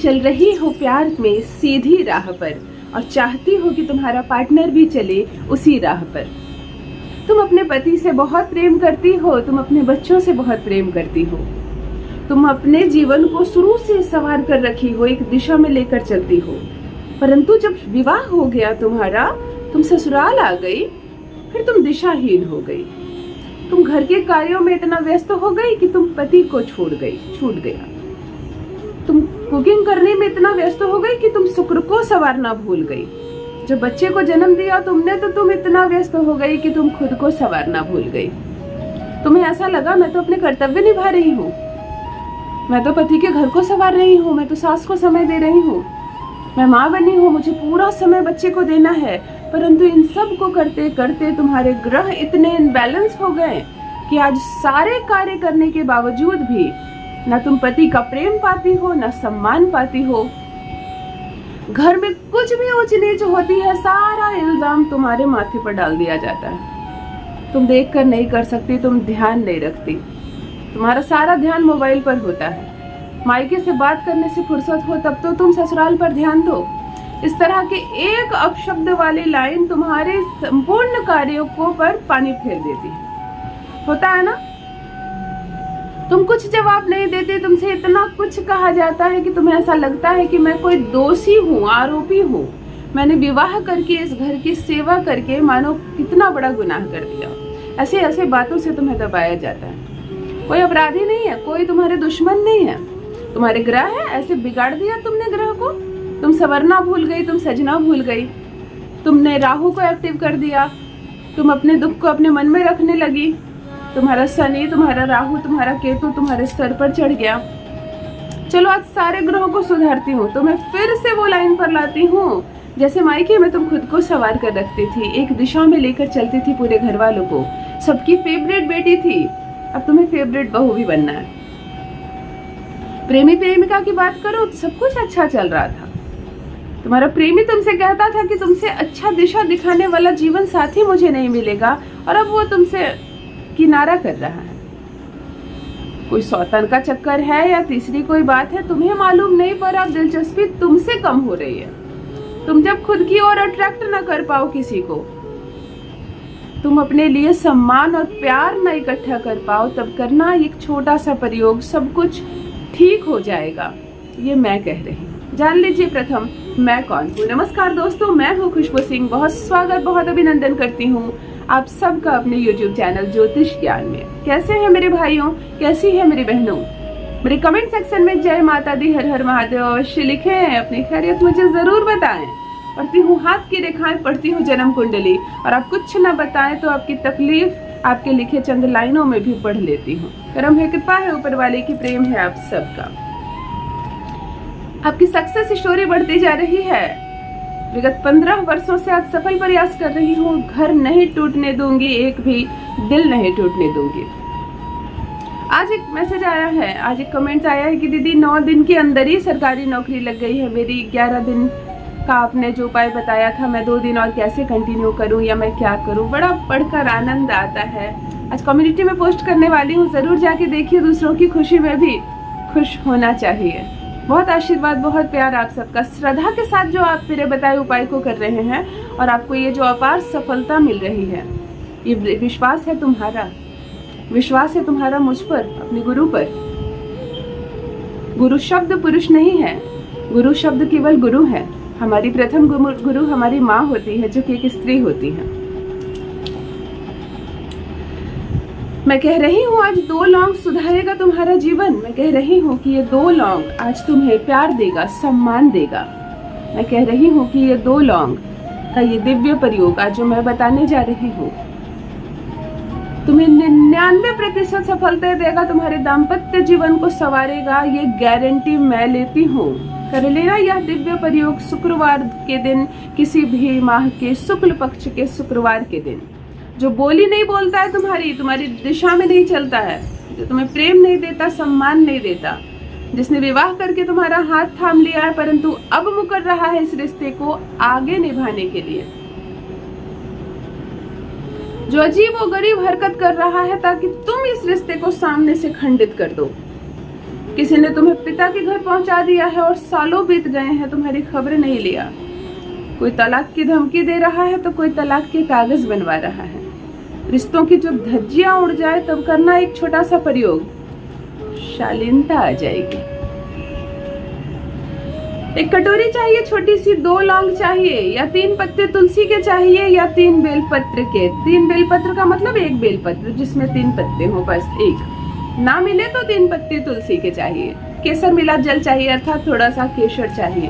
चल रही हो प्यार में सीधी राह पर और चाहती हो कि तुम्हारा पार्टनर भी चले उसी राह पर। तुम अपने पति से बहुत प्रेम करती हो, तुम अपने बच्चों से बहुत प्रेम करती हो, तुम अपने जीवन को शुरू से संवार कर रखी हो, एक दिशा में लेकर चलती हो। परंतु जब विवाह हो गया तुम्हारा, तुम ससुराल आ गई, फिर तुम दिशाहीन हो गई। तुम घर के कार्यों में इतना व्यस्त हो गई कि तुम पति को छूट गया। तुम कुकिंग करने में इतना व्यस्त हो गई कि तुम शुक्र को संवारना भूल गई। जब बच्चे को जन्म दिया तुमने तो तुम इतना व्यस्त हो गई कि तुम खुद को संवारना भूल गई। तुम्हें ऐसा लगा मैं तो अपने कर्तव्य निभा रही हूँ, मैं तो पति के घर को संवार रही हूँ, मैं तो सास को समय दे रही हूँ, मैं माँ बनी हूँ, मुझे पूरा समय बच्चे को देना है। परंतु इन सब को करते करते तुम्हारे ग्रह इतने इनबैलेंस हो गए कि आज सारे कार्य करने के बावजूद भी ना तुम पति का प्रेम पाती हो, ना सम्मान पाती हो। घर में कुछ भी ऊंच नीच होती है, सारा इल्जाम तुम्हारे माथे पर डाल दिया जाता है। तुम देख कर नहीं कर सकती, तुम ध्यान नहीं रखती, तुम्हारा सारा ध्यान मोबाइल पर होता है। मायके से बात करने से फुर्सत हो तब तो तुम ससुराल पर ध्यान दो। इस तरह के एक अपशब्द वाली लाइन तुम्हारे संपूर्ण कार्यों को पर पानी फेर देती है। होता है ना? तुम कुछ जवाब नहीं देते, तुमसे इतना कुछ कहा जाता है कि तुम्हें ऐसा लगता है कि मैं कोई दोषी हूँ, आरोपी हूँ। मैंने विवाह करके इस घर की सेवा करके मानो कितना बड़ा गुनाह कर दिया। ऐसे ऐसे बातों से तुम्हें दबाया जाता है। कोई अपराधी नहीं है, कोई तुम्हारे दुश्मन नहीं है, तुम्हारे ग्रह है, ऐसे बिगाड़ दिया तुमने ग्रह को। तुम संवरना भूल गई, तुम सजना भूल गई, तुमने राहु को एक्टिव कर दिया, तुम अपने दुख को अपने मन में रखने लगी। तुम्हारा शनि, तुम्हारा राहु, तुम्हारा केतु तुम्हारे सर पर चढ़ गया। चलो आज सारे ग्रहों को सुधारती हूँ, तुम्हें फिर से वो लाइन पर लाती हूँ जैसे मायके में तुम खुद को सवार कर रखती थी, एक दिशा में लेकर चलती थी पूरे घर वालों को, सबकी फेवरेट बेटी थी। अब तुम्हें फेवरेट बहू भी बनना है। प्रेमी प्रेमिका की बात करो तो सब कुछ अच्छा चल रहा था। तुम्हारा प्रेमी तुमसे कहता था कि तुमसे अच्छा दिशा दिखाने वाला जीवन साथी मुझे नहीं मिलेगा, और अब वो तुमसे किनारा कर रहा है। कोई सौतन का चक्कर है या तीसरी कोई बात है, तुम्हें मालूम नहीं, पर अब दिलचस्पी तुमसे कम हो रही है। तुम जब खुद की ओर अट्रैक्ट न कर पाओ किसी को, तुम अपने लिए सम्मान और प्यार न इकट्ठा कर पाओ, तब करना एक छोटा सा प्रयोग, सब कुछ ठीक हो जाएगा। ये मैं कह रही हूँ। जान लीजिए प्रथम मैं कौन हूँ। नमस्कार दोस्तों, मैं हूँ खुशबू सिंह। बहुत स्वागत, बहुत अभिनंदन करती हूँ आप सबका अपने YouTube चैनल ज्योतिष ज्ञान में। कैसे हैं मेरे भाइयों, कैसी है मेरी बहनों? मेरे कमेंट सेक्शन में जय माता दी, हर हर महादेव अवश्य लिखें, अपनी खैरियत मुझे जरूर बताएं। पढ़ती हूँ हाथ की रेखाएं, पढ़ती हूँ जन्म कुंडली, और आप कुछ न बताएं तो आपकी तकलीफ आपके लिखे चंद लाइनों में भी पढ़ लेती हूँ। करम है, कृपा है ऊपर वाले की, प्रेम है आप सबका। आपकी सक्सेस स्टोरी बढ़ती जा रही है। विगत 15 वर्षों से आज सफल प्रयास कर रही हूँ। घर नहीं टूटने दूंगी, एक भी दिल नहीं टूटने दूंगी। आज एक मैसेज आया है, आज एक कमेंट आया है कि दीदी 9 दिन के अंदर ही सरकारी नौकरी लग गई है मेरी। 11 दिन का आपने जो उपाय बताया था, मैं 2 दिन और कैसे कंटिन्यू करूं या मैं क्या करूं? बड़ा पढ़कर आनंद आता है। आज कम्युनिटी में पोस्ट करने वाली हूं, जरूर जाके देखिए। दूसरों की खुशी में भी खुश होना चाहिए। बहुत आशीर्वाद, बहुत प्यार आप सबका। श्रद्धा के साथ जो आप मेरे बताए उपाय को कर रहे हैं और आपको ये जो अपार सफलता मिल रही है, ये विश्वास है तुम्हारा, विश्वास है तुम्हारा मुझ पर, अपने गुरु पर। गुरु शब्द पुरुष नहीं है, गुरु शब्द केवल गुरु है। हमारी प्रथम गुरु हमारी माँ होती है, जो कि एक स्त्री होती है। मैं कह रही हूँ आज 2 लौंग सुधारेगा तुम्हारा जीवन। मैं कह रही हूँ कि ये 2 लौंग आज तुम्हें प्यार देगा, सम्मान देगा। मैं कह रही हूँ कि ये 2 लौंग का ये दिव्य प्रयोग आज जो मैं बताने जा रही हूँ, तुम्हें 99% सफलता देगा, तुम्हारे दाम्पत्य जीवन को संवारेगा। ये गारंटी मैं लेती हूँ। कर लेना यह दिव्य प्रयोग शुक्रवार के दिन, किसी भी माह के शुक्ल पक्ष के शुक्रवार के दिन। जो बोली नहीं बोलता है, तुम्हारी दिशा में नहीं चलता है, जो तुम्हें प्रेम नहीं देता, सम्मान नहीं देता, जिसने विवाह करके तुम्हारा हाथ थाम लिया है परंतु अब मुकर रहा है इस रिश्ते को आगे निभाने के लिए, जो अजीब और गरीब हरकत कर रहा है ताकि तुम इस रिश्ते को सामने से खंडित कर दो। किसी ने तुम्हें पिता के घर पहुंचा दिया है और सालों बीत गए हैं, तुम्हारी खबर नहीं लिया। कोई तलाक की धमकी दे रहा है तो कोई तलाक के कागज बनवा रहा है। रिश्तों की जब धज्जियां उड़ जाए तब करना एक छोटा सा प्रयोग, शालीनता आ जाएगी। एक कटोरी चाहिए छोटी सी, 2 लौंग चाहिए, या 3 पत्ते तुलसी के चाहिए, या 3 बेलपत्र के। 3 बेलपत्र का मतलब 1 बेलपत्र जिसमें 3 पत्ते हो, बस एक। ना मिले तो 3 पत्ते तुलसी के चाहिए। केसर मिला जल चाहिए, अर्थात थोड़ा सा केसर चाहिए।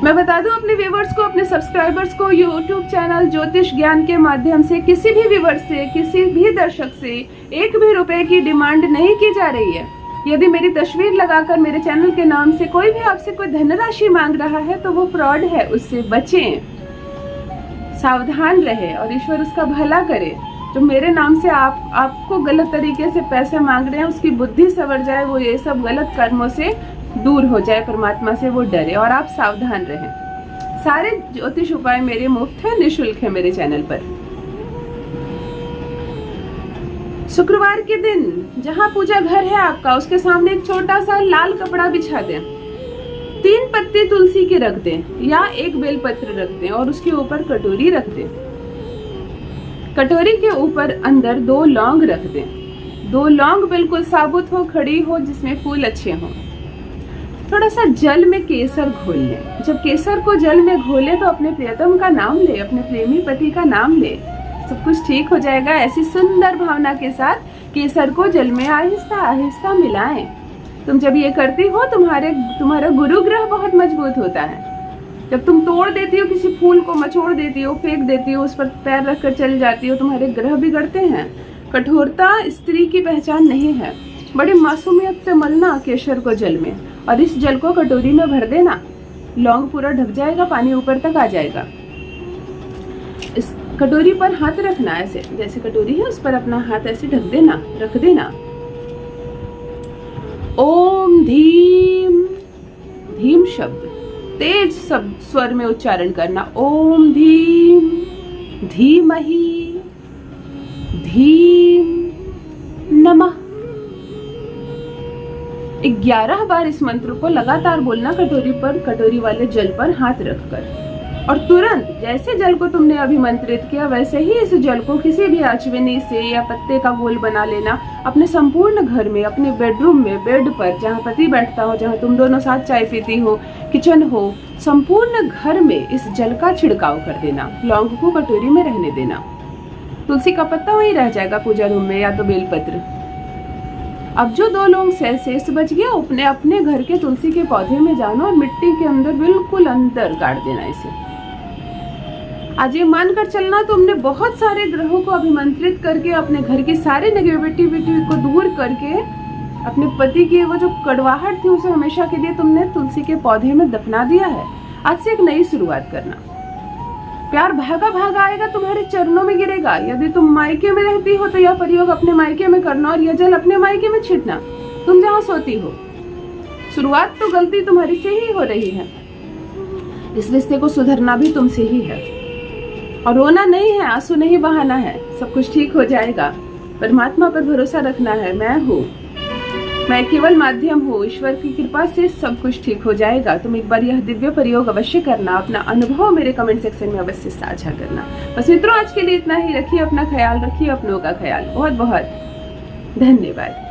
मैं बता दूं अपने व्यूवर्स को, अपने सब्सक्राइबर्स को, यूट्यूब चैनल ज्योतिष ज्ञान के माध्यम से किसी भी व्यूवर से, किसी भी दर्शक से 1 भी रुपए की डिमांड नहीं की जा रही है। यदि मेरी तस्वीर लगाकर मेरे चैनल के नाम से कोई भी आपसे कोई धनराशि मांग रहा है तो वो फ्रॉड है, उससे बचें, सावधान रहे और ईश्वर उसका भला करे। जो मेरे नाम से आपको गलत तरीके से पैसे मांग रहे हैं उसकी बुद्धि संवर जाए, वो ये सब गलत कर्मों से दूर हो जाए, परमात्मा से वो डरे और आप सावधान रहें। सारे ज्योतिष उपाय मेरे मुफ्त है, निःशुल्क है मेरे चैनल पर। शुक्रवार के दिन जहां पूजा घर है आपका, उसके सामने एक छोटा सा लाल कपड़ा बिछा दें, 3 पत्ते तुलसी के रख दें या 1 बेलपत्र रख दें और उसके ऊपर कटोरी रख दें। कटोरी के ऊपर अंदर 2 लौंग रख दें। 2 लौंग बिल्कुल साबुत हो, खड़ी हो, जिसमें फूल अच्छे हों। थोड़ा सा जल में केसर घोल लें। जब केसर को जल में घोले तो अपने प्रियतम का नाम ले, अपने प्रेमी पति का नाम ले, सब कुछ ठीक हो जाएगा। ऐसी सुंदर भावना के साथ केसर को जल में आहिस्ता आहिस्ता मिलाएं। तुम जब ये करती हो तुम्हारा गुरु ग्रह बहुत मजबूत होता है। जब तुम तोड़ देती हो किसी फूल को, मचोड़ देती हो, फेंक देती हो, उस पर पैर रखकर चली जाती हो, तुम्हारे ग्रह बिगड़ते हैं। कठोरता स्त्री की पहचान नहीं है। बड़ी मासूमियत से मलना केसर को जल में और इस जल को कटोरी में भर देना। लौंग पूरा ढक जाएगा, पानी ऊपर तक आ जाएगा। इस कटोरी पर हाथ रखना, ऐसे जैसे कटोरी है उस पर अपना हाथ ऐसे ढक देना, रख देना। ओम धीम, धीम शब्द तेज स्वर में उच्चारण करना। ओम धीम धीमहि धीम नमः। 11 बार इस मंत्र को लगातार बोलना, कटोरी पर, कटोरी वाले जल पर हाथ रखकर। और तुरंत जैसे जल को तुमने अभिमंत्रित किया वैसे ही इस जल को किसी भी अचविनी से या पत्ते का गोल बना लेना। अपने संपूर्ण घर में, अपने बेडरूम में, बेड पर, जहाँ पति बैठता हो, जहाँ तुम दोनों साथ चाय पीती हो, किचन हो, संपूर्ण घर में इस जल का छिड़काव कर देना। लौंग को कटोरी में रहने देना। तुलसी का पत्ता वहीं रह जाएगा पूजा रूम में, या तो बेलपत्र। अब जो 2 लौंग शेष बच गया, अपने अपने घर के तुलसी के पौधे में जाना और मिट्टी के अंदर, बिल्कुल अंदर गाड़ देना इसे। आज ये मानकर चलना, तुमने बहुत सारे ग्रहों को अभिमंत्रित करके, अपने घर की सारी नेगेटिविटी को दूर करके, अपने पति की वो जो कड़वाहट थी उसे हमेशा के लिए तुमने तुलसी के पौधे में दफना दिया है। आज से एक नई शुरुआत करना। प्यार भागा भागा आएगा, तुम्हारे चरणों में गिरेगा। यदि तुम मायके में रहती हो तो यह प्रयोग अपने मायके में करना और यह जल अपने मायके में छिड़कना, तुम जहाँ सोती हो। शुरुआत तो गलती तुम्हारी से ही हो रही है। इस रिश्ते को सुधरना भी तुमसे ही है। और रोना नहीं है, आंसू नहीं बहाना है, सब कुछ ठीक हो जाएगा। परमात्मा पर भरोसा रखना है। मैं हूँ, मैं केवल माध्यम हूँ। ईश्वर की कृपा से सब कुछ ठीक हो जाएगा। तुम एक बार यह दिव्य प्रयोग अवश्य करना। अपना अनुभव मेरे कमेंट सेक्शन में अवश्य साझा करना। बस मित्रों, आज के लिए इतना ही। रखिए अपना ख्याल, रखिए अपनों का ख्याल। बहुत बहुत धन्यवाद।